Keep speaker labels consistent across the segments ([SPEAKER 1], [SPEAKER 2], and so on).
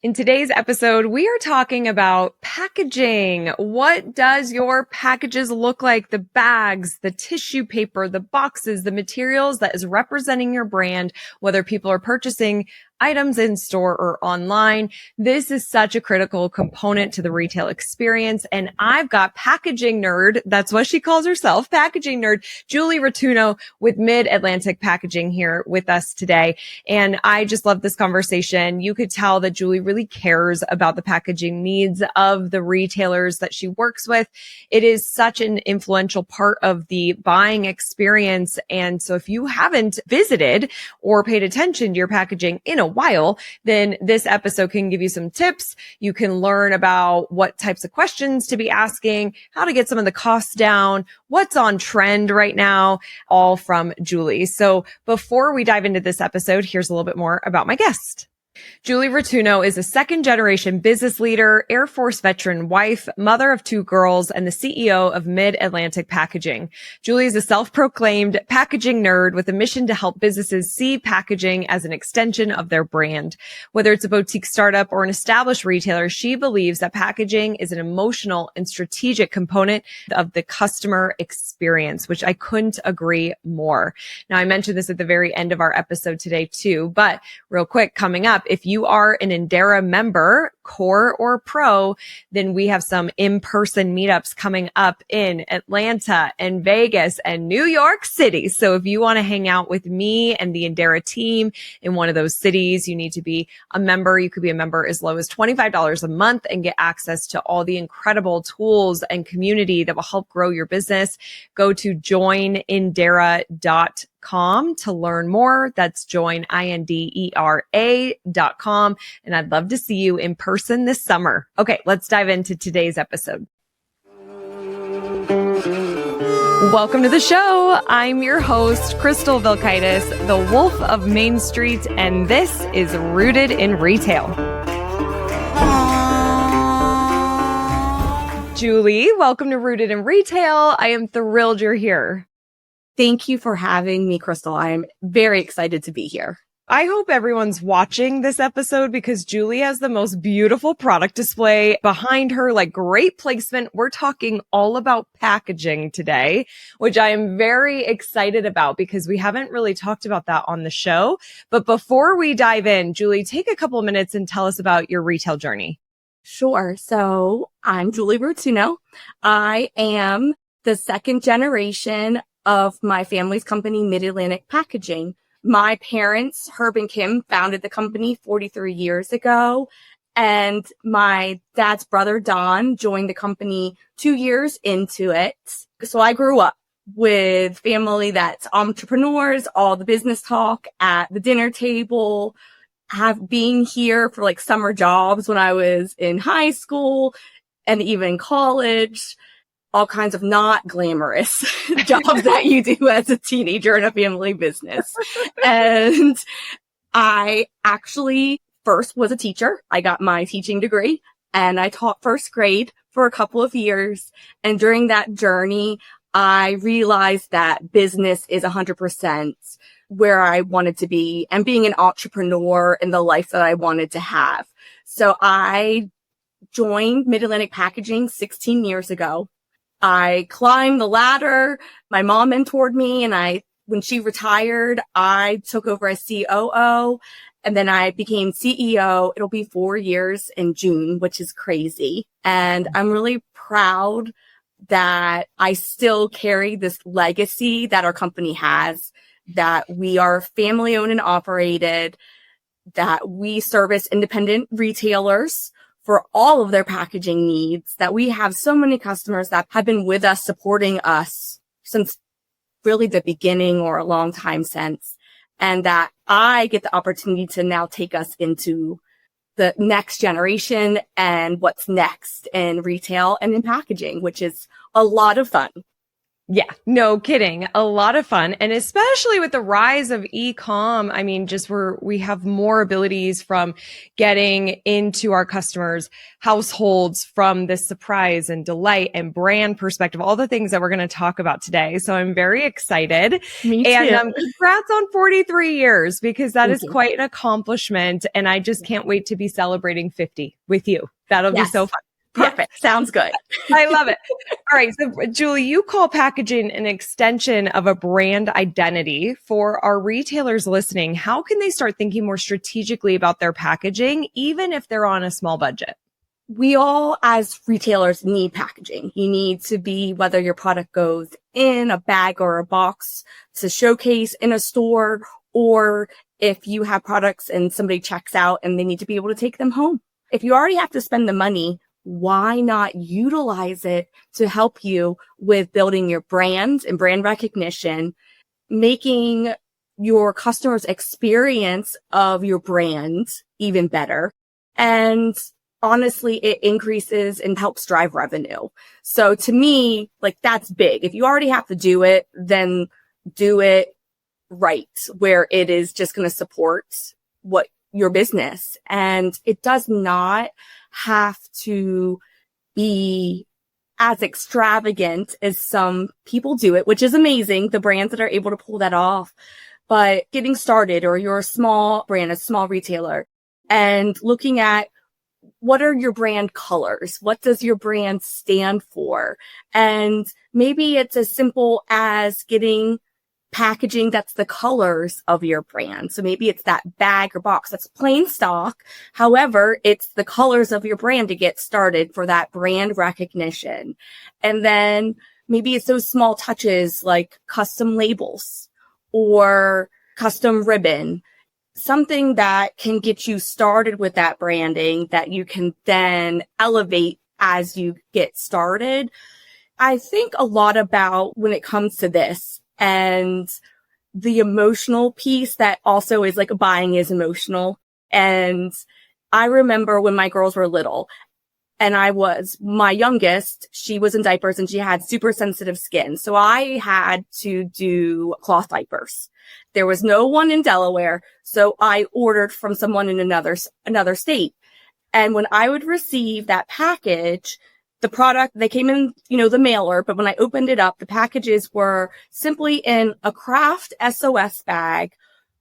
[SPEAKER 1] In today's episode, we are talking about packaging. What does your packages look like? The bags, the tissue paper, the boxes, the materials that is representing your brand, whether people are purchasing items in store or online. This is such a critical component to the retail experience. And I've got packaging nerd. That's what she calls herself, packaging nerd, Julie Rotuno with Mid-Atlantic Packaging here with us today. And I just love this conversation. You could tell that Julie really cares about the packaging needs of the retailers that she works with. It is such an influential part of the buying experience. And so if you haven't visited or paid attention to your packaging in a while, then this episode can give you some tips. You can learn about what types of questions to be asking, how to get some of the costs down, what's on trend right now, all from Julie. So before we dive into this episode, here's a little bit more about my guest. Julie Rotuno is a second-generation business leader, Air Force veteran wife, mother of two girls, and the CEO of Mid-Atlantic Packaging. Julie is a self-proclaimed packaging nerd with a mission to help businesses see packaging as an extension of their brand. Whether it's a boutique startup or an established retailer, she believes that packaging is an emotional and strategic component of the customer experience, which I couldn't agree more. Now, I mentioned this at the very end of our episode today too, but real quick, coming up, if you are an Indera member, core or pro, then we have some in-person meetups coming up in Atlanta and Vegas and New York City. So if you want to hang out with me and the Indera team in one of those cities, you need to be a member. You could be a member as low as $25 a month and get access to all the incredible tools and community that will help grow your business. Go to joinindera.com to learn more. That's joinindera.com. And I'd love to see you in person this summer. Okay, let's dive into today's episode. Welcome to the show. I'm your host, Crystal Vilkaitis, the Wolf of Main Street, and this is Rooted in Retail. Julie, welcome to Rooted in Retail. I am thrilled you're here.
[SPEAKER 2] Thank you for having me, Crystal. I am very excited to be here.
[SPEAKER 1] I hope everyone's watching this episode because Julie has the most beautiful product display behind her, like great placement. We're talking all about packaging today, which I am very excited about because we haven't really talked about that on the show. But before we dive in, Julie, take a couple of minutes and tell us about your retail journey.
[SPEAKER 2] Sure. So I'm Julie Rotuno. I am the second generation of my family's company, Mid-Atlantic Packaging. My parents, Herb and Kim, founded the company 43 years ago. And my dad's brother, Don, joined the company 2 years into it. So I grew up with family that's entrepreneurs, all the business talk at the dinner table, have been here for like summer jobs when I was in high school and even college. All kinds of not glamorous jobs that you do as a teenager in a family business. And I actually first was a teacher. I got my teaching degree and I taught first grade for a couple of years. And during that journey, I realized that business is 100% where I wanted to be and being an entrepreneur in the life that I wanted to have. So I joined Mid-Atlantic Packaging 16 years ago. I climbed the ladder. My mom mentored me and when she retired, I took over as COO and then I became CEO. It'll be 4 years in June, which is crazy. And I'm really proud that I still carry this legacy that our company has, that we are family owned and operated, that we service independent retailers for all of their packaging needs, that we have so many customers that have been with us, supporting us since really the beginning or a long time since, and that I get the opportunity to now take us into the next generation and what's next in retail and in packaging, which is a lot of fun.
[SPEAKER 1] Yeah, no kidding. A lot of fun. And especially with the rise of e-com, I mean, just we have more abilities from getting into our customers' households from this surprise and delight and brand perspective, all the things that we're going to talk about today. So I'm very excited.
[SPEAKER 2] Me
[SPEAKER 1] And
[SPEAKER 2] too.
[SPEAKER 1] congrats on 43 years because that
[SPEAKER 2] Thank
[SPEAKER 1] is
[SPEAKER 2] you.
[SPEAKER 1] quite an accomplishment. And I just can't wait to be celebrating 50 with you. That'll be so
[SPEAKER 2] Yes.
[SPEAKER 1] fun.
[SPEAKER 2] Perfect.
[SPEAKER 1] Yes.
[SPEAKER 2] Sounds good.
[SPEAKER 1] I love it. All right. So, Julie, you call packaging an extension of a brand identity. For our retailers listening, how can they start thinking more strategically about their packaging, even if they're on a small budget?
[SPEAKER 2] We all, as retailers, need packaging. You need to be, whether your product goes in a bag or a box to showcase in a store, or if you have products and somebody checks out and they need to be able to take them home. If you already have to spend the money, why not utilize it to help you with building your brand and brand recognition, making your customers' experience of your brand even better? And honestly, it increases and helps drive revenue. So to me, like, that's big. If you already have to do it, then do it right, where it is just going to support what your business. And it does not have to be as extravagant as some people do it, which is amazing. The brands that are able to pull that off, but getting started, or you're a small brand, a small retailer, and looking at what are your brand colors? What does your brand stand for? And maybe it's as simple as getting packaging that's the colors of your brand. So maybe it's that bag or box that's plain stock. However, it's the colors of your brand to get started for that brand recognition. And then maybe it's those small touches like custom labels or custom ribbon, something that can get you started with that branding that you can then elevate as you get started. I think a lot about when it comes to this, and the emotional piece that also is like buying is emotional. And I remember when my girls were little and my youngest, she was in diapers and she had super sensitive skin. So I had to do cloth diapers. There was no one in Delaware. So I ordered from someone in another state. And when I would receive that package, the product, they came in, the mailer, but when I opened it up, the packages were simply in a craft SOS bag,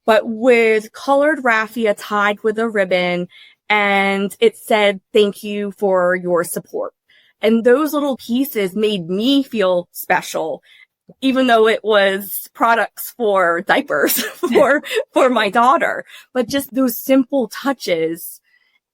[SPEAKER 2] but with colored raffia tied with a ribbon. And it said, "Thank you for your support." And those little pieces made me feel special, even though it was products for diapers for my daughter. But just those simple touches,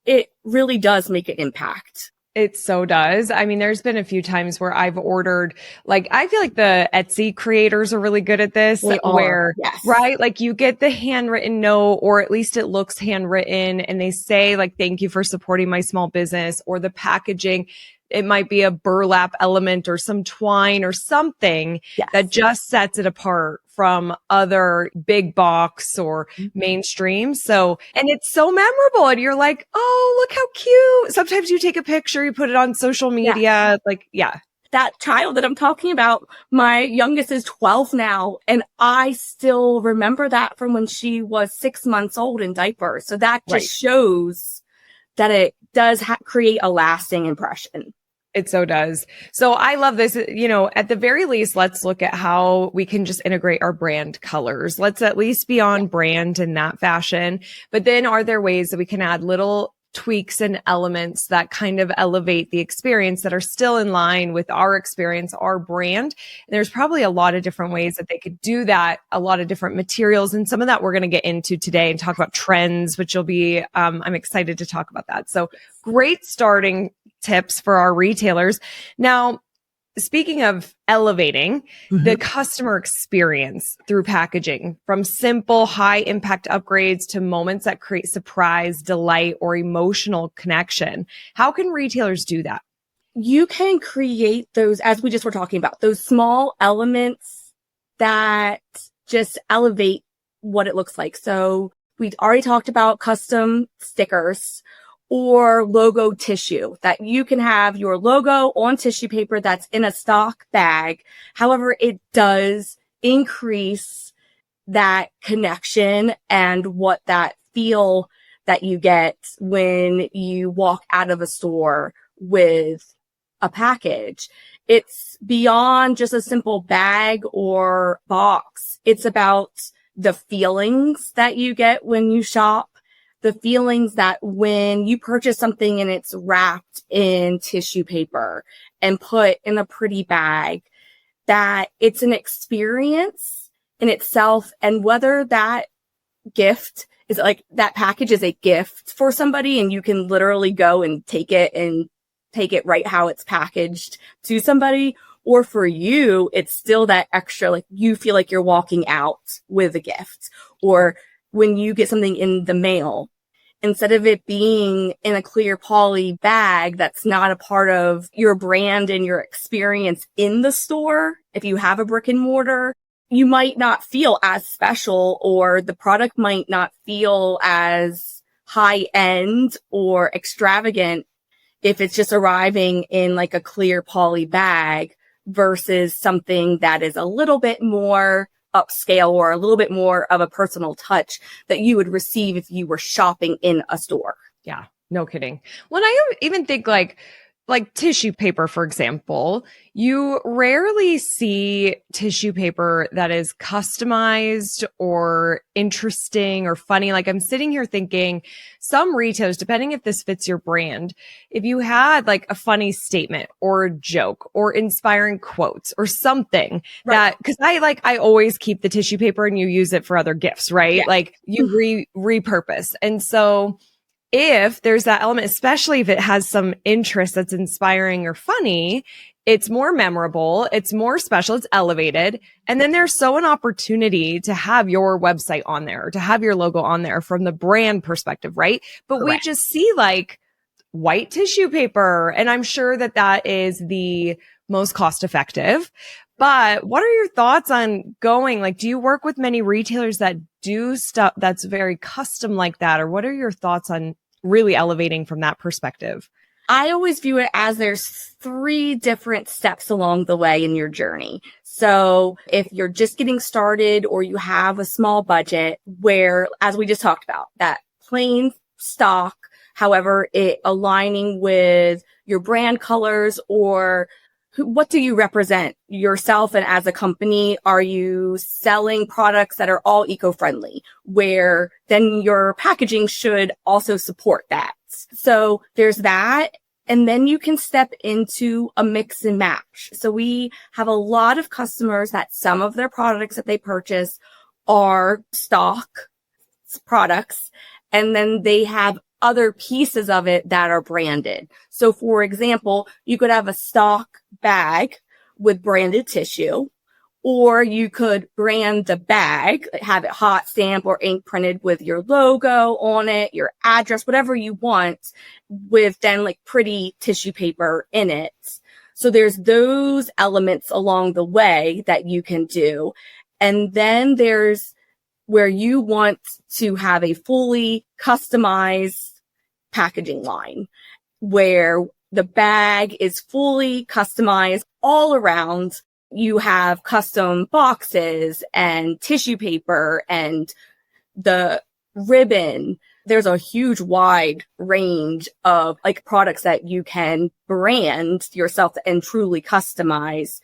[SPEAKER 2] it really does make an impact.
[SPEAKER 1] It so does. I mean, there's been a few times where I've ordered, like, I feel like the Etsy creators are really good at this, where,
[SPEAKER 2] yes.
[SPEAKER 1] right? Like, you get the handwritten note, or at least it looks handwritten, and they say, like, "Thank you for supporting my small business," or the packaging. It might be a burlap element or some twine or something that just sets it apart from other big box or mainstream. So, and it's so memorable, and you're like, "Oh, look how cute." Sometimes you take a picture, you put it on social media.
[SPEAKER 2] That child that I'm talking about, my youngest is 12 now, and I still remember that from when she was 6 months old in diapers. So that just shows that it does create a lasting impression.
[SPEAKER 1] It so does. So I love this. At the very least, let's look at how we can just integrate our brand colors. Let's at least be on brand in that fashion. But then are there ways that we can add little tweaks and elements that kind of elevate the experience that are still in line with our experience, our brand? And there's probably a lot of different ways that they could do that, a lot of different materials. And some of that we're going to get into today and talk about trends, which will be, I'm excited to talk about that. So great starting tips for our retailers. Now, speaking of elevating the customer experience through packaging, from simple high impact upgrades to moments that create surprise, delight, or emotional connection, how can retailers do that?
[SPEAKER 2] You can create those, as we just were talking about, those small elements that just elevate what it looks like. So we already talked about custom stickers, or logo tissue, that you can have your logo on tissue paper that's in a stock bag. However, it does increase that connection and what that feel that you get when you walk out of a store with a package. It's beyond just a simple bag or box. It's about the feelings that you get when you shop, the feelings that when you purchase something and it's wrapped in tissue paper and put in a pretty bag, that it's an experience in itself. And whether that gift is like that package is a gift for somebody and you can literally go and take it right how it's packaged to somebody, or for you, it's still that extra, like you feel like you're walking out with a gift. Or when you get something in the mail, instead of it being in a clear poly bag that's not a part of your brand and your experience in the store, if you have a brick and mortar, you might not feel as special, or the product might not feel as high end or extravagant if it's just arriving in like a clear poly bag versus something that is a little bit more upscale or a little bit more of a personal touch that you would receive if you were shopping in a store.
[SPEAKER 1] Yeah, no kidding. When I even think like tissue paper, for example, you rarely see tissue paper that is customized or interesting or funny. Like I'm sitting here thinking some retailers, depending if this fits your brand, if you had like a funny statement or a joke or inspiring quotes or something that, cause I always keep the tissue paper and you use it for other gifts, right? Yeah. Like you repurpose. And so if there's that element, especially if it has some interest that's inspiring or funny, it's more memorable, it's more special, it's elevated. And then there's so an opportunity to have your website on there, or to have your logo on there from the brand perspective, right? But Correct. We just see like white tissue paper, and I'm sure that that is the most cost effective. But what are your thoughts on going, like, do you work with many retailers that do stuff that's very custom like that? Or what are your thoughts on really elevating from that perspective?
[SPEAKER 2] I always view it as there's 3 different steps along the way in your journey. So if you're just getting started or you have a small budget where, as we just talked about, that plain stock, however, it aligning with your brand colors, or what do you represent yourself? And as a company, are you selling products that are all eco-friendly, where then your packaging should also support that? So there's that. And then you can step into a mix and match. So we have a lot of customers that some of their products that they purchase are stock products, and then they have other pieces of it that are branded. So for example, you could have a stock bag with branded tissue, or you could brand the bag, have it hot stamp or ink printed with your logo on it, your address, whatever you want, with then like pretty tissue paper in it. So there's those elements along the way that you can do. And then there's where you want to have a fully customized packaging line, where the bag is fully customized all around. You have custom boxes and tissue paper and the ribbon. There's a huge wide range of like products that you can brand yourself and truly customize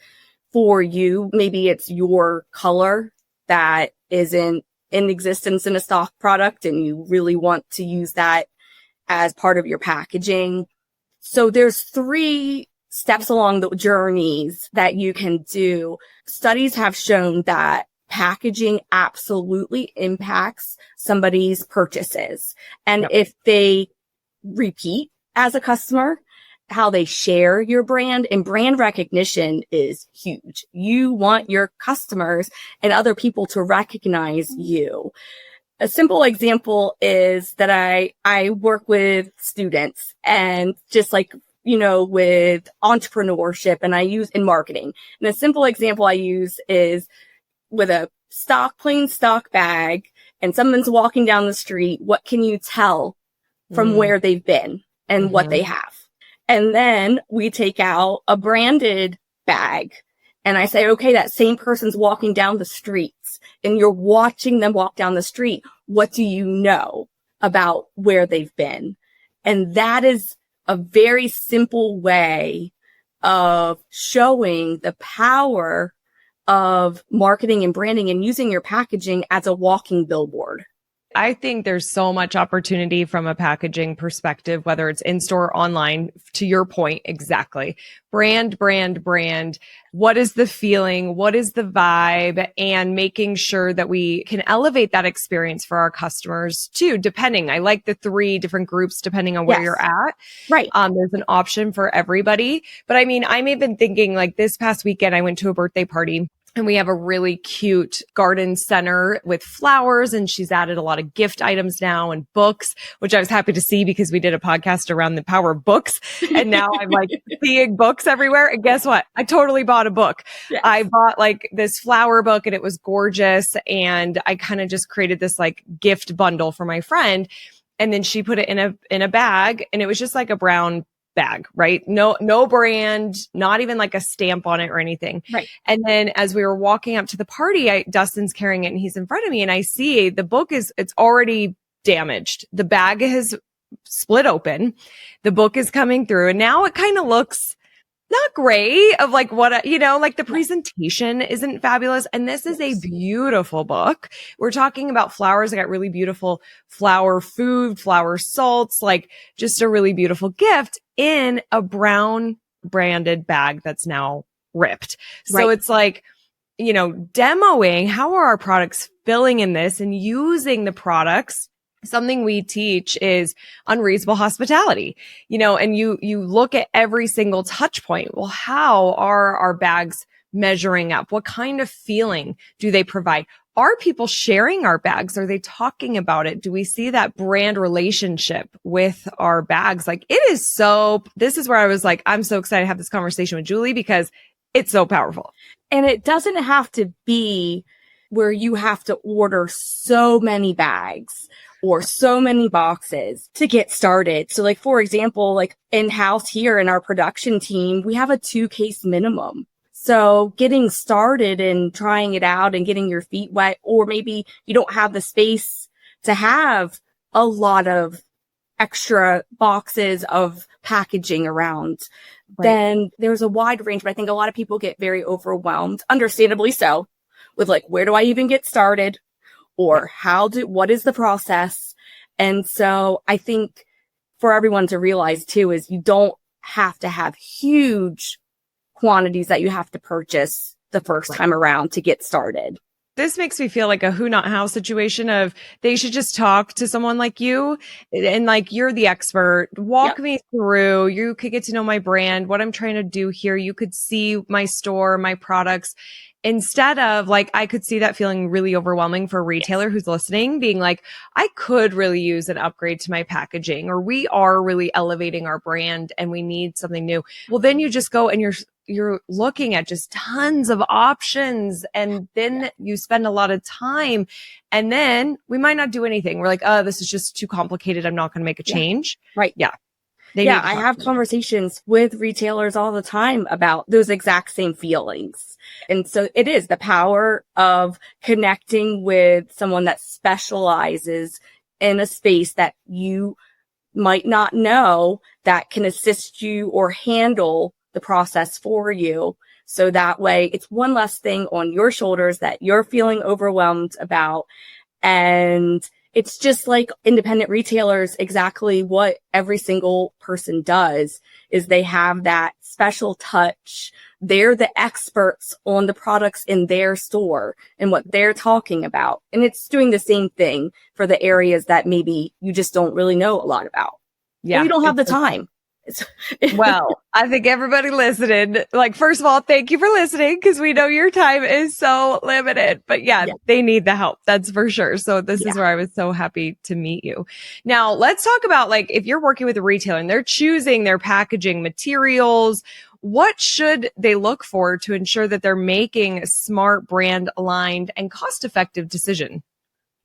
[SPEAKER 2] for you. Maybe it's your color that isn't in existence in a stock product and you really want to use that as part of your packaging. So there's 3 steps along the journeys that you can do. Studies have shown that packaging absolutely impacts somebody's purchases. And Yep. If they repeat as a customer, how they share your brand, and brand recognition is huge. You want your customers and other people to recognize you. A simple example is that I work with students, and just like, with entrepreneurship, and I use in marketing. And a simple example I use is with a plain stock bag, and someone's walking down the street. What can you tell from where they've been and what they have. And then we take out a branded bag and I say, okay, that same person's walking down the streets and you're watching them walk down the street. What do you know about where they've been? And that is a very simple way of showing the power of marketing and branding and using your packaging as a walking billboard.
[SPEAKER 1] I think there's so much opportunity from a packaging perspective, whether it's in-store or online, to your point, exactly. Brand, brand, brand. What is the feeling? What is the vibe? And making sure that we can elevate that experience for our customers too, depending. I like the 3 different groups depending on where you're at.
[SPEAKER 2] Right.
[SPEAKER 1] There's an option for everybody. But I mean, I'm even thinking like this past weekend, I went to a birthday party. And we have a really cute garden center with flowers, and she's added a lot of gift items now and books, which I was happy to see because we did a podcast around the power of books. And now I'm like seeing books everywhere. And guess what? I totally bought a book. Yes. I bought like this flower book and it was gorgeous. And I kind of just created this like gift bundle for my friend. And then she put it in a bag, and it was just like a brown bag, right? No brand, not even like a stamp on it or anything.
[SPEAKER 2] Right.
[SPEAKER 1] And then as we were walking up to the party, Dustin's carrying it and he's in front of me and I see the book it's already damaged. The bag has split open. The book is coming through and now it kind of looks not great of like what, like the presentation isn't fabulous. And this is a beautiful book. We're talking about flowers. I got really beautiful flower food, flower salts, like just a really beautiful gift in a brown branded bag that's now ripped. So it's like, demoing how are our products filling in this and using the products. Something we teach is unreasonable hospitality, and you look at every single touch point. Well, how are our bags measuring up? What kind of feeling do they provide? Are people sharing our bags? Are they talking about it? Do we see that brand relationship with our bags? Like this is where I was like, I'm so excited to have this conversation with Julie because it's so powerful.
[SPEAKER 2] And it doesn't have to be where you have to order so many bags or so many boxes to get started. So like, for example, like in-house here in our production team, we have a 2-case minimum. So getting started and trying it out and getting your feet wet, or maybe you don't have the space to have a lot of extra boxes of packaging around, then there's a wide range. But I think a lot of people get very overwhelmed, understandably so, with like, where do I even get started? Or what is the process? And so I think for everyone to realize too, is you don't have to have huge quantities that you have to purchase the first time around to get started.
[SPEAKER 1] This makes me feel like a who not how situation of they should just talk to someone like you and like you're the expert. Walk me through. You could get to know my brand, what I'm trying to do here. You could see my store, my products. Instead of like, I could see that feeling really overwhelming for a retailer who's listening, being like, I could really use an upgrade to my packaging, or we are really elevating our brand and we need something new. Well, then you just go and you're looking at just tons of options, and then you spend a lot of time, and then we might not do anything. We're like, oh, this is just too complicated. I'm not going to make a change.
[SPEAKER 2] Right.
[SPEAKER 1] Yeah.
[SPEAKER 2] I have conversations with retailers all the time about those exact same feelings. And so it is the power of connecting with someone that specializes in a space that you might not know, that can assist you or handle the process for you. So that way it's one less thing on your shoulders that you're feeling overwhelmed about. And it's just like independent retailers, exactly what every single person does is they have that special touch. They're the experts on the products in their store and what they're talking about. And it's doing the same thing for the areas that maybe you just don't really know a lot about. Yeah. Or you don't have the time.
[SPEAKER 1] Well, I think everybody listening, like, first of all, thank you for listening because we know your time is so limited, but they need the help. That's for sure. So this is where I was so happy to meet you. Now let's talk about like, if you're working with a retailer and they're choosing their packaging materials, what should they look for to ensure that they're making a smart, brand aligned and cost effective decision?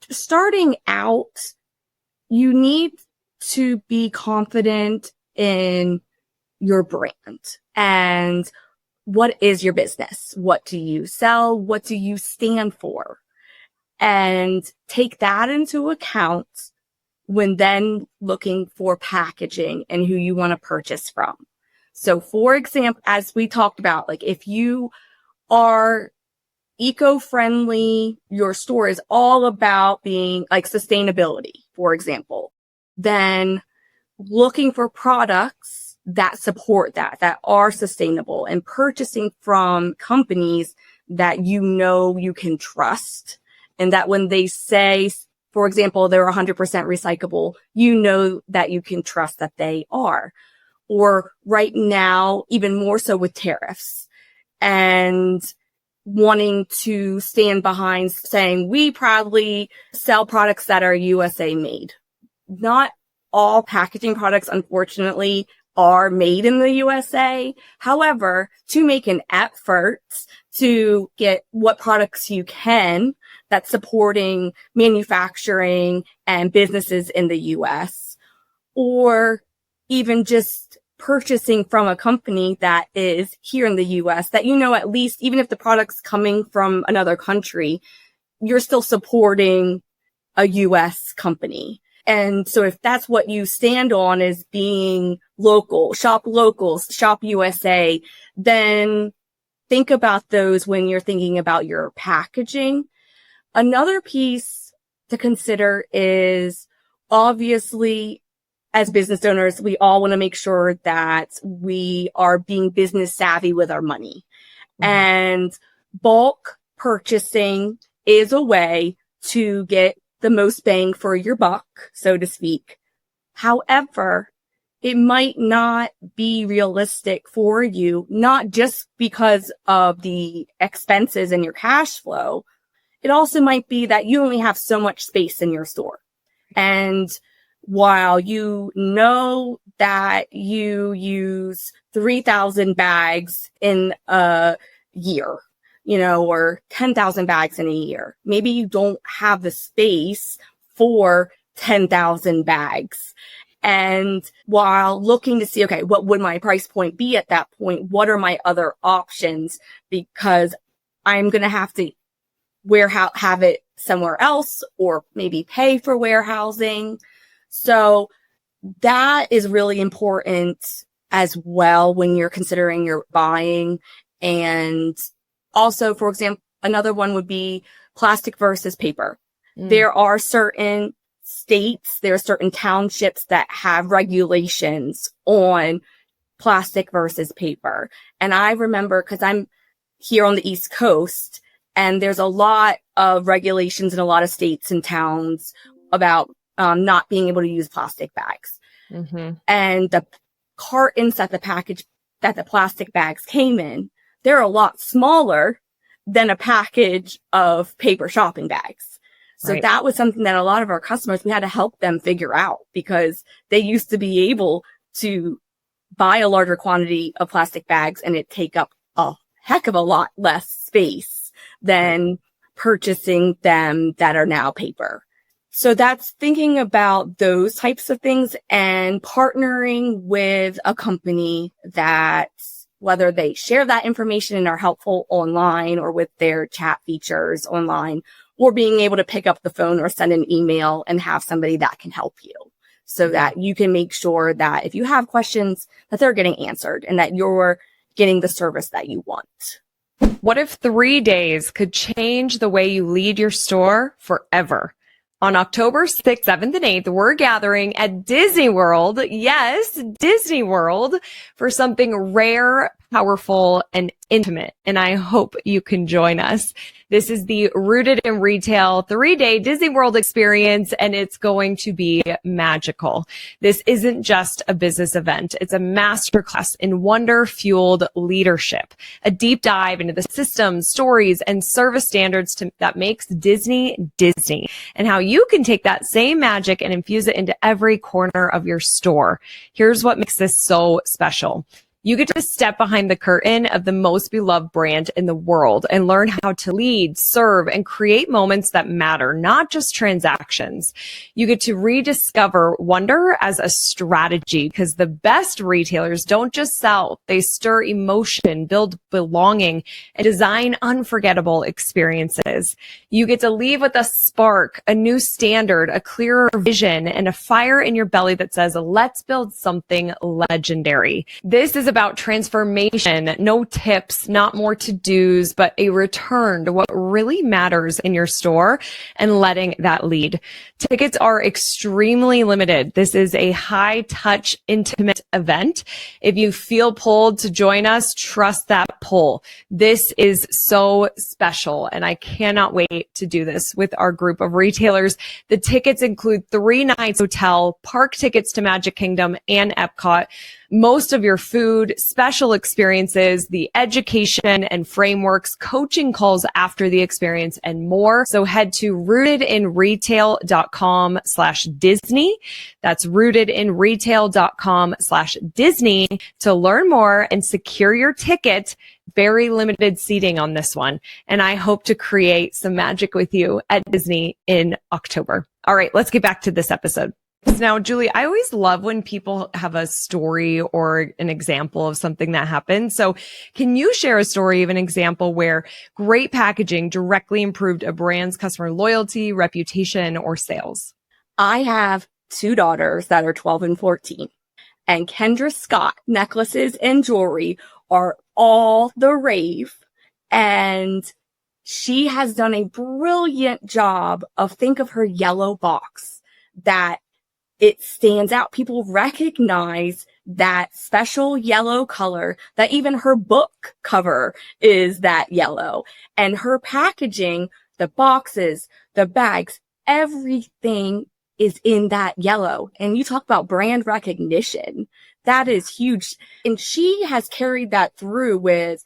[SPEAKER 2] Starting out, you need to be confident in your brand and what is your business? What do you sell? What do you stand for? And take that into account when then looking for packaging and who you want to purchase from. So for example, as we talked about, like if you are eco-friendly, your store is all about being like sustainability, for example, then looking for products that support that are sustainable and purchasing from companies that you know you can trust. And that when they say, for example, they're 100% recyclable, you know that you can trust that they are. Or right now, even more so with tariffs and wanting to stand behind saying we proudly sell products that are USA made. Not all packaging products, unfortunately, are made in the USA. However, to make an effort to get what products you can that's supporting manufacturing and businesses in the US, or even just purchasing from a company that is here in the US that, you know, at least even if the product's coming from another country, you're still supporting a US company. And so if that's what you stand on is being local, shop USA, then think about those when you're thinking about your packaging. Another piece to consider is obviously as business owners, we all want to make sure that we are being business savvy with our money. Mm-hmm. And bulk purchasing is a way to get the most bang for your buck, so to speak. However, it might not be realistic for you, not just because of the expenses and your cash flow. It also might be that you only have so much space in your store. And while you know that you use 3,000 bags in a year, you know, or 10,000 bags in a year, maybe you don't have the space for 10,000 bags. And while looking to see, okay, what would my price point be at that point? What are my other options? Because I'm going to have to have it somewhere else or maybe pay for warehousing. So that is really important as well when you're considering your buying. And also, for example, another one would be plastic versus paper. There are certain states, there are certain townships that have regulations on plastic versus paper. And I remember, because I'm here on the East Coast, and there's a lot of regulations in a lot of states and towns about not being able to use plastic bags. Mm-hmm. And the cartons that the plastic bags came in, they're a lot smaller than a package of paper shopping bags. So right. That was something that a lot of our customers, we had to help them figure out, because they used to be able to buy a larger quantity of plastic bags and it take up a heck of a lot less space than purchasing them that are now paper. So that's thinking about those types of things and partnering with a company that, whether they share that information and are helpful online or with their chat features online, or being able to pick up the phone or send an email and have somebody that can help you, so that you can make sure that if you have questions, that they're getting answered and that you're getting the service that you want.
[SPEAKER 1] What if 3 days could change the way you lead your store forever? On October 6th, 7th, and 8th, we're gathering at Disney World. Yes, Disney World, for something rare, powerful, and intimate. And I hope you can join us. This is the Rooted in Retail 3-day Disney World experience, and it's going to be magical. This isn't just a business event. It's a masterclass in wonder-fueled leadership, a deep dive into the systems, stories, and service standards that makes Disney, Disney, and how you can take that same magic and infuse it into every corner of your store. Here's what makes this so special. You get to step behind the curtain of the most beloved brand in the world and learn how to lead, serve, and create moments that matter, not just transactions. You get to rediscover wonder as a strategy because the best retailers don't just sell, they stir emotion, build belonging, and design unforgettable experiences. You get to leave with a spark, a new standard, a clearer vision, and a fire in your belly that says, let's build something legendary. This is about transformation, no tips, not more to-dos, but a return to what really matters in your store and letting that lead. Tickets are extremely limited. This is a high-touch, intimate event. If you feel pulled to join us, trust that pull. This is so special, and I cannot wait to do this with our group of retailers. The tickets include 3 nights hotel, park tickets to Magic Kingdom and Epcot, most of your food, special experiences, the education and frameworks, coaching calls after the experience, and more. So head to rootedinretail.com/Disney. That's rootedinretail.com/Disney to learn more and secure your ticket. Very limited seating on this one. And I hope to create some magic with you at Disney in October. All right, let's get back to this episode. Now, Julie, I always love when people have a story or an example of something that happened. So can you share a story of an example where great packaging directly improved a brand's customer loyalty, reputation, or sales?
[SPEAKER 2] I have 2 daughters that are 12 and 14, and Kendra Scott necklaces and jewelry are all the rave. And she has done a brilliant job of, think of her yellow box, that it stands out. People recognize that special yellow color, that even her book cover is that yellow. And her packaging, the boxes, the bags, everything is in that yellow. And you talk about brand recognition. That is huge. And she has carried that through with,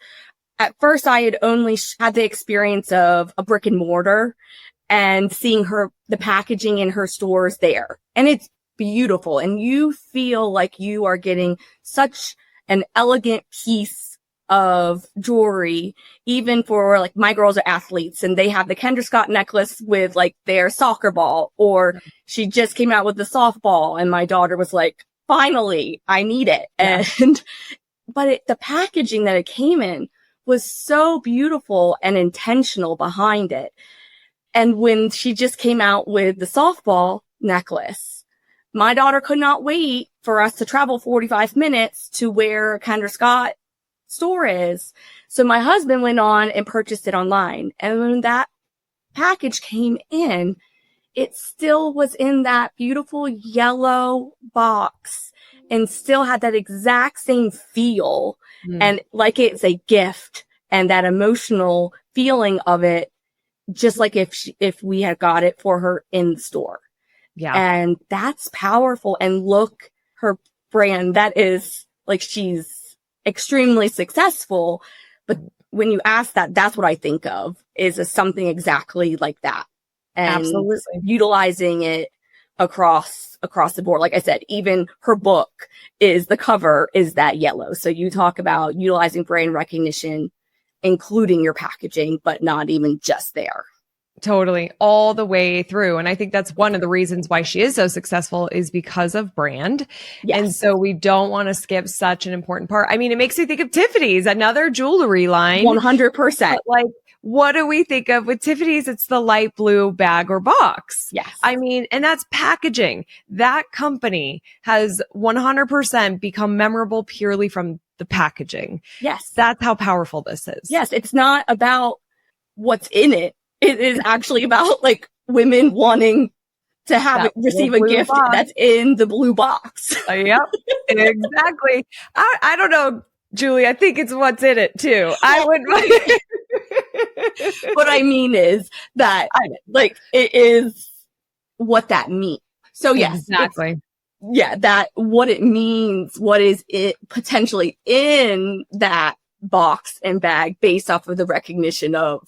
[SPEAKER 2] at first I had only had the experience of a brick and mortar and seeing the packaging in her stores there. And it's beautiful. And you feel like you are getting such an elegant piece of jewelry, even for, like, my girls are athletes and they have the Kendra Scott necklace with, like, their soccer ball, or she just came out with the softball and my daughter was like, finally, I need it. Yeah. But the packaging that it came in was so beautiful and intentional behind it. And when she just came out with the softball necklace, my daughter could not wait for us to travel 45 minutes to where Kendra Scott store is. So my husband went on and purchased it online. And when that package came in, it still was in that beautiful yellow box and still had that exact same feel. And like it's a gift, and that emotional feeling of it, just like if we had got it for her in the store. Yeah. And that's powerful. And look, her brand, that is, like, she's extremely successful. But when you ask that, that's what I think of, is something exactly like that. And absolutely utilizing it across the board. Like I said, even her book the cover is that yellow. So you talk about utilizing brand recognition, including your packaging, but not even just there.
[SPEAKER 1] Totally. All the way through. And I think that's one of the reasons why she is so successful, is because of brand. Yes. And so we don't want to skip such an important part. I mean, it makes me think of Tiffany's, another jewelry line.
[SPEAKER 2] 100%.
[SPEAKER 1] Like, what do we think of with Tiffany's? It's the light blue bag or box.
[SPEAKER 2] Yes.
[SPEAKER 1] I mean, and that's packaging. That company has 100% become memorable purely from the packaging.
[SPEAKER 2] Yes.
[SPEAKER 1] That's how powerful this is.
[SPEAKER 2] Yes. It's not about what's in it. It is actually about, like, women wanting to receive a gift that's in the blue box.
[SPEAKER 1] Yep, exactly. I don't know, Julie. I think it's what's in it too. I would.
[SPEAKER 2] What I mean is that, like, it is what that means. So yes,
[SPEAKER 1] exactly.
[SPEAKER 2] Yeah, that what it means, what is it potentially in that box and bag based off of the recognition of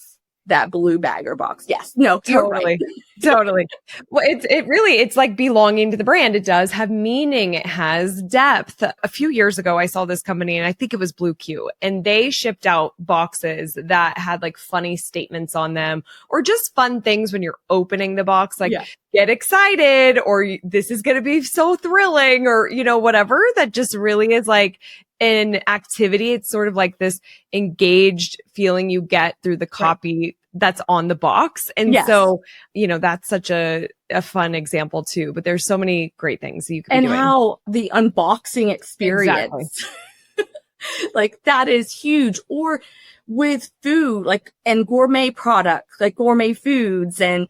[SPEAKER 2] that blue bag or box. Yes. No, you're right.
[SPEAKER 1] Totally. Well, it's like belonging to the brand. It does have meaning. It has depth. A few years ago, I saw this company and I think it was Blue Q, and they shipped out boxes that had like funny statements on them or just fun things when you're opening the box, like get excited or this is going to be so thrilling or, whatever. That just really is like an activity. It's sort of like this engaged feeling you get through the copy that's on the box. And so, that's such a fun example too, but there's so many great things that you can be doing. And
[SPEAKER 2] how the unboxing experience, like that is huge. Or with food, like, and gourmet products, like gourmet foods, and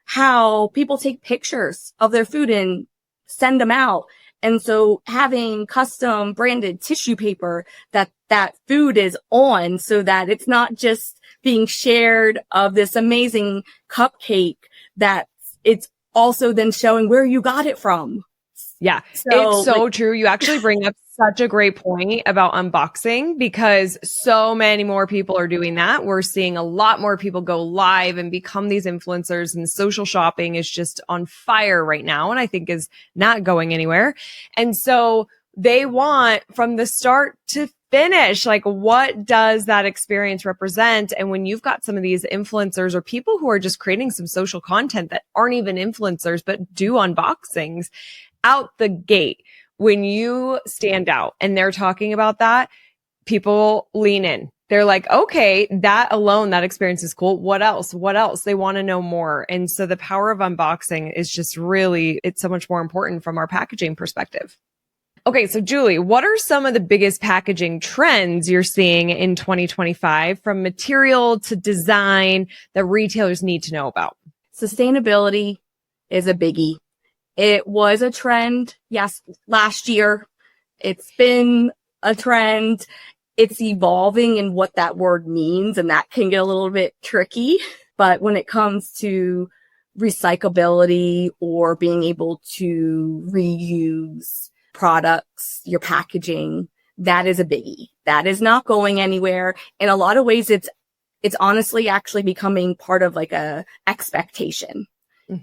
[SPEAKER 2] how people take pictures of their food and send them out. And so having custom branded tissue paper that food is on, so that it's not just being shared of this amazing cupcake, that it's also then showing where you got it from.
[SPEAKER 1] Yeah, it's so true. You actually bring up such a great point about unboxing, because so many more people are doing that. We're seeing a lot more people go live and become these influencers, and social shopping is just on fire right now. And I think is not going anywhere. And so they want from the start to finish, like, what does that experience represent? And when you've got some of these influencers or people who are just creating some social content that aren't even influencers, but do unboxings out the gate, when you stand out and they're talking about that, people lean in. They're like, okay, that alone, that experience is cool. What else? What else? They want to know more. And so the power of unboxing is just really, it's so much more important from our packaging perspective. Okay, so Julie, what are some of the biggest packaging trends you're seeing in 2025 from material to design that retailers need to know about?
[SPEAKER 2] Sustainability is a biggie. It was a trend, yes, last year. It's been a trend. It's evolving in what that word means, and that can get a little bit tricky. But when it comes to recyclability or being able to reuse products, your packaging, that is a biggie. That is not going anywhere. In a lot of ways, it's honestly actually becoming part of like a expectation,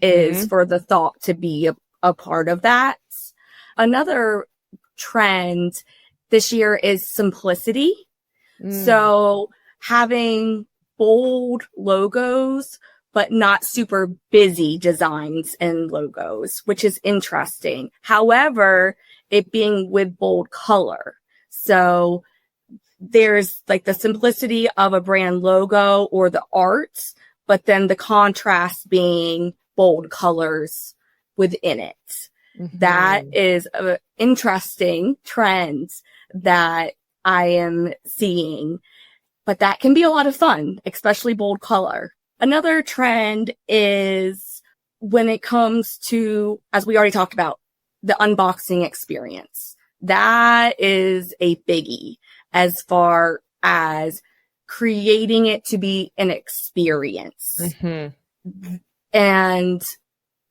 [SPEAKER 2] is for the thought to be a part of that. Another trend this year is simplicity. So having bold logos, but not super busy designs and logos, which is interesting. However, it being with bold color. So there's like the simplicity of a brand logo or the art, but then the contrast being bold colors within it. That is an interesting trend that I am seeing, but that can be a lot of fun, especially bold color. Another trend is when it comes to, as we already talked about, the unboxing experience. That is a biggie as far as creating it to be an experience. And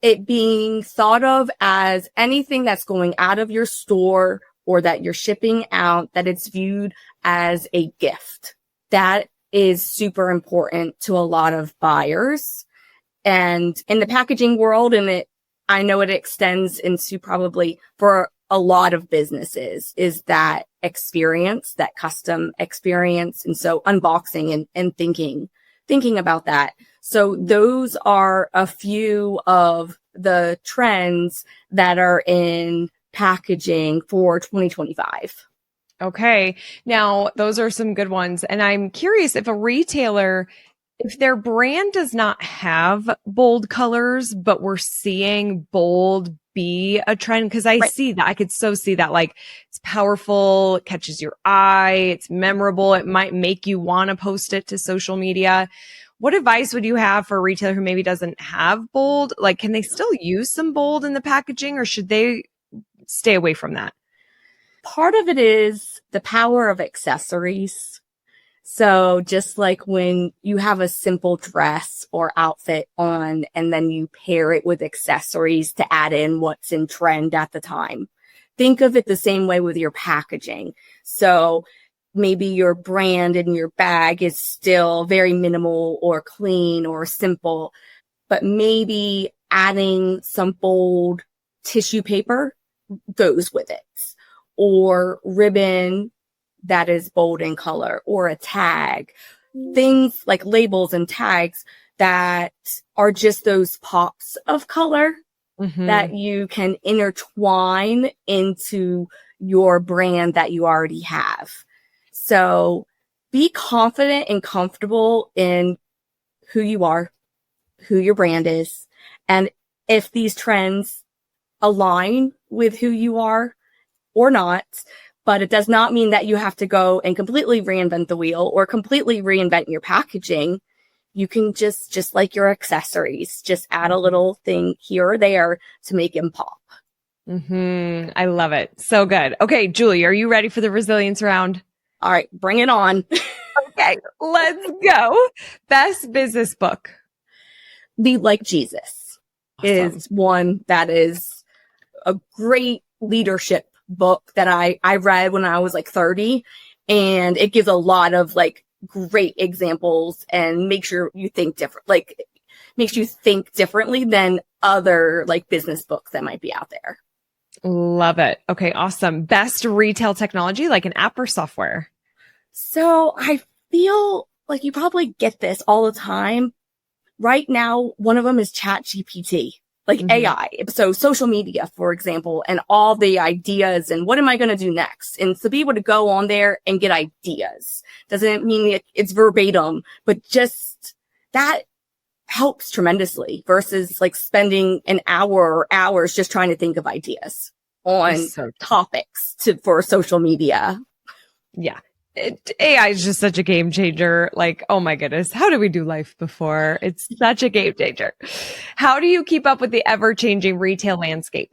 [SPEAKER 2] it being thought of as anything that's going out of your store or that you're shipping out, that it's viewed as a gift. That is super important to a lot of buyers. And in the packaging world, and I know it extends into probably for a lot of businesses, is that experience, that custom experience. And so unboxing and thinking about that. So those are a few of the trends that are in packaging for 2025.
[SPEAKER 1] Okay. Now, those are some good ones. And I'm curious if a retailer, if their brand does not have bold colors, but we're seeing bold be a trend, because I see that. I could so see that. Like, it's powerful, it catches your eye, it's memorable, it might make you want to post it to social media. What advice would you have for a retailer who maybe doesn't have bold? Like, can they still use some bold in the packaging, or should they stay away from that?
[SPEAKER 2] Part of it is the power of accessories. So just like when you have a simple dress or outfit on, and then you pair it with accessories to add in what's in trend at the time. Think of it the same way with your packaging. So maybe your brand and your bag is still very minimal or clean or simple, but maybe adding some bold tissue paper goes with it, or ribbon that is bold in color, or a tag, things like labels and tags that are just those pops of color that you can intertwine into your brand that you already have. So be confident and comfortable in who you are, who your brand is. And if these trends align with who you are or not, but it does not mean that you have to go and completely reinvent the wheel or completely reinvent your packaging. You can just like your accessories, just add a little thing here or there to make them pop.
[SPEAKER 1] I love it. So good. Okay, Julie, are you ready for the resilience round?
[SPEAKER 2] All right, bring it on.
[SPEAKER 1] Okay, let's go. Best business book.
[SPEAKER 2] Lead Like Jesus is one that is a great leadership book that I read when I was like 30, and it gives a lot of like great examples and makes you think different, like makes you think differently than other like business books that might be out there.
[SPEAKER 1] Love it. Okay, awesome. Best retail technology, like an app or software.
[SPEAKER 2] So I feel like you probably get this all the time. Right now, one of them is ChatGPT, like AI. So social media, for example, and all the ideas and what am I going to do next? And to be able to go on there and get ideas doesn't mean it's verbatim, but just that helps tremendously versus like spending an hour or hours just trying to think of ideas on topics for social media.
[SPEAKER 1] Yeah. AI is just such a game changer. Like, oh my goodness, how did we do life before? It's such a game changer. How do you keep up with the ever-changing retail landscape?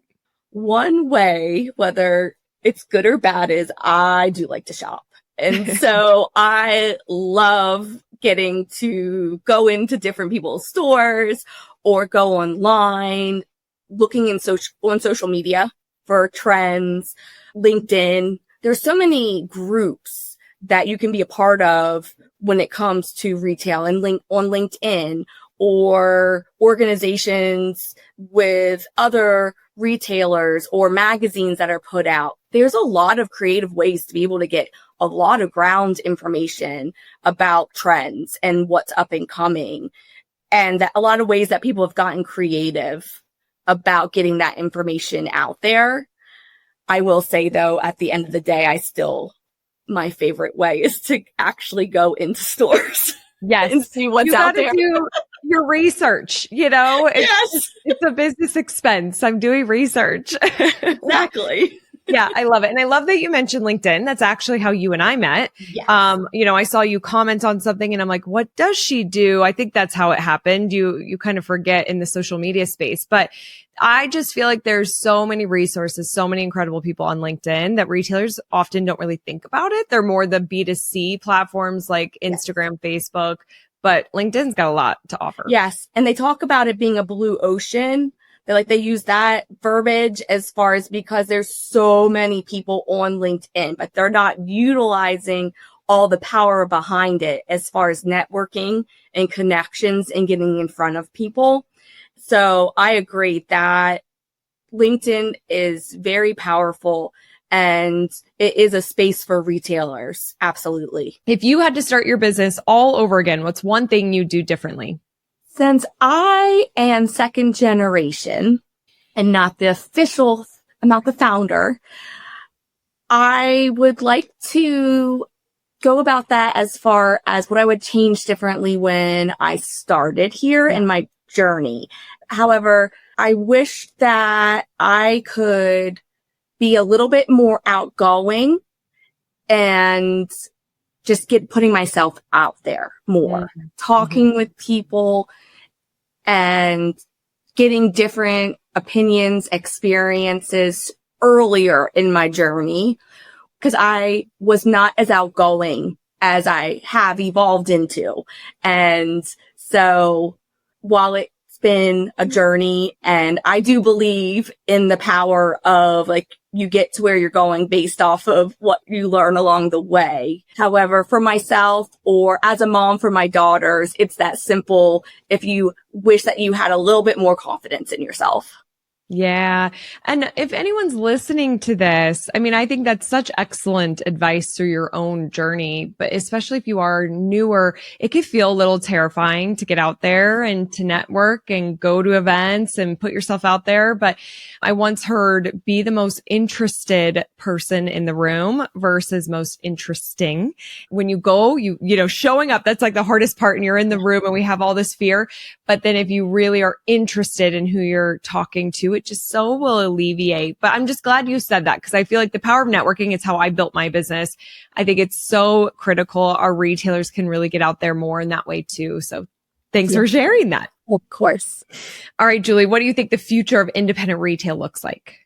[SPEAKER 2] One way, whether it's good or bad, is I do like to shop. And so I love getting to go into different people's stores or go online, looking on social media for trends, LinkedIn. There's so many groups that you can be a part of when it comes to retail and on LinkedIn, or organizations with other retailers or magazines that are put out. There's a lot of creative ways to be able to get a lot of ground information about trends and what's up and coming. And that a lot of ways that people have gotten creative about getting that information out there. I will say though, at the end of the day, my favorite way is to actually go into stores.
[SPEAKER 1] Yes.
[SPEAKER 2] And see what's out there.
[SPEAKER 1] Do your research, it's a business expense. I'm doing research.
[SPEAKER 2] Exactly.
[SPEAKER 1] Yeah, I love it. And I love that you mentioned LinkedIn. That's actually how you and I met.
[SPEAKER 2] Yes.
[SPEAKER 1] I saw you comment on something and I'm like, what does she do? I think that's how it happened. You kind of forget in the social media space, but I just feel like there's so many resources, so many incredible people on LinkedIn that retailers often don't really think about it. They're more the B2C platforms like Instagram, Facebook, but LinkedIn's got a lot to offer.
[SPEAKER 2] Yes. And they talk about it being a blue ocean. They use that verbiage as far as because there's so many people on LinkedIn, but they're not utilizing all the power behind it as far as networking and connections and getting in front of people. So I agree that LinkedIn is very powerful and it is a space for retailers. Absolutely.
[SPEAKER 1] If you had to start your business all over again, what's one thing you'd do differently?
[SPEAKER 2] Since I am second generation and not the founder, I would like to go about that as far as what I would change differently when I started here in my journey. However, I wish that I could be a little bit more outgoing and just putting myself out there more, talking with people and getting different opinions, experiences earlier in my journey, because I was not as outgoing as I have evolved into. And so while it's been a journey, and I do believe in the power of like you get to where you're going based off of what you learn along the way. However, for myself or as a mom for my daughters, it's that simple. If you wish that you had a little bit more confidence in yourself.
[SPEAKER 1] Yeah. And if anyone's listening to this, I mean, I think that's such excellent advice through your own journey, but especially if you are newer, it could feel a little terrifying to get out there and to network and go to events and put yourself out there. But I once heard be the most interested person in the room versus most interesting. When you go, you know, showing up, that's like the hardest part, and you're in the room and we have all this fear. But then if you really are interested in who you're talking to, it just so will alleviate. But I'm just glad you said that, because I feel like the power of networking is how I built my business. I think it's so critical. Our retailers can really get out there more in that way too. So thanks for sharing that.
[SPEAKER 2] Of course.
[SPEAKER 1] All right, Julie, what do you think the future of independent retail looks like?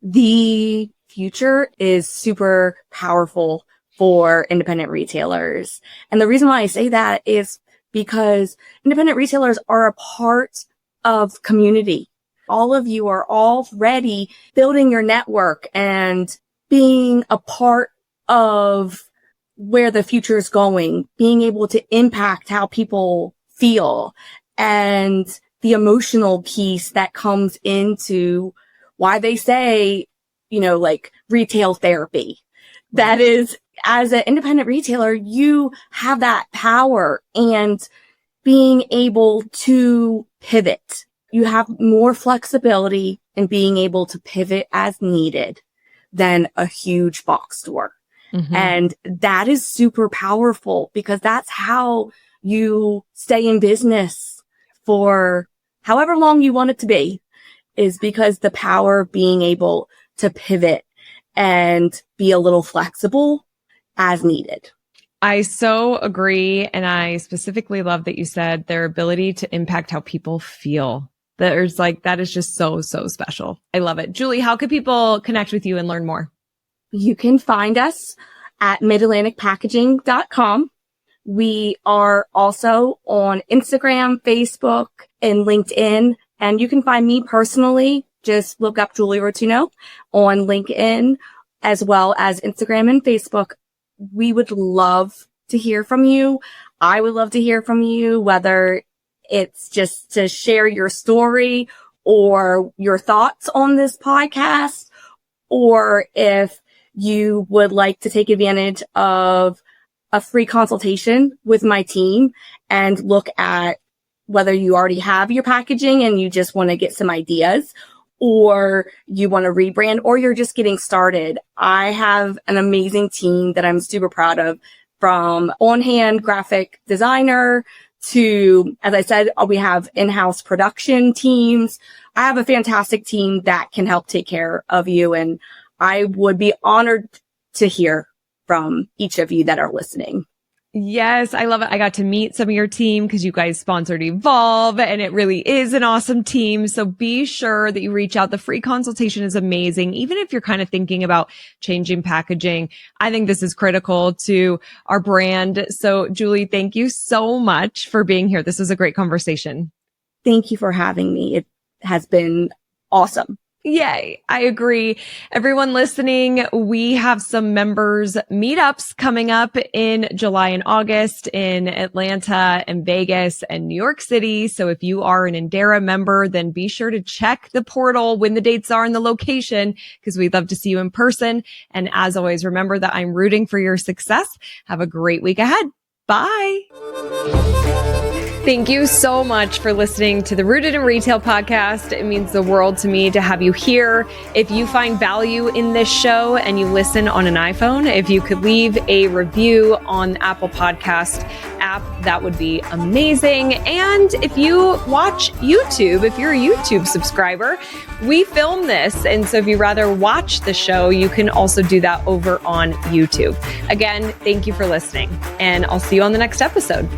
[SPEAKER 2] The future is super powerful for independent retailers. And the reason why I say that is because independent retailers are a part of community. All of you are already building your network and being a part of where the future is going, being able to impact how people feel, and the emotional piece that comes into why they say, you know, like retail therapy. That is, as an independent retailer, you have that power and being able to pivot. You have more flexibility in being able to pivot as needed than a huge box store. Mm-hmm. And that is super powerful, because that's how you stay in business for however long you want it to be, is because the power of being able to pivot and be a little flexible as needed.
[SPEAKER 1] I so agree. And I specifically love that you said their ability to impact how people feel. There's like, that is just so, so special. I love it. Julie, how could people connect with you and learn more?
[SPEAKER 2] You can find us at midatlanticpackaging.com. We are also on Instagram, Facebook, and LinkedIn. And you can find me personally. Just look up Julie Rotuno on LinkedIn, as well as Instagram and Facebook. We would love to hear from you. I would love to hear from you, whether it's just to share your story or your thoughts on this podcast, or if you would like to take advantage of a free consultation with my team and look at whether you already have your packaging and you just want to get some ideas, or you want to rebrand, or you're just getting started. I have an amazing team that I'm super proud of, from on-hand graphic designer to, as I said, we have in-house production teams. I have a fantastic team that can help take care of you. And I would be honored to hear from each of you that are listening.
[SPEAKER 1] Yes, I love it. I got to meet some of your team because you guys sponsored Evolve, and it really is an awesome team. So be sure that you reach out. The free consultation is amazing. Even if you're kind of thinking about changing packaging, I think this is critical to our brand. So Julie, thank you so much for being here. This was a great conversation.
[SPEAKER 2] Thank you for having me. It has been awesome.
[SPEAKER 1] Yay. I agree. Everyone listening, we have some members meetups coming up in July and August in Atlanta and Vegas and New York City. So if you are an Indera member, then be sure to check the portal when the dates are and the location, because we'd love to see you in person. And as always, remember that I'm rooting for your success. Have a great week ahead. Bye. Thank you so much for listening to the Rooted in Retail podcast. It means the world to me to have you here. If you find value in this show and you listen on an iPhone, if you could leave a review on the Apple Podcast app, that would be amazing. And if you watch YouTube, if you're a YouTube subscriber, we film this. And so if you rather watch the show, you can also do that over on YouTube. Again, thank you for listening, and I'll see you on the next episode.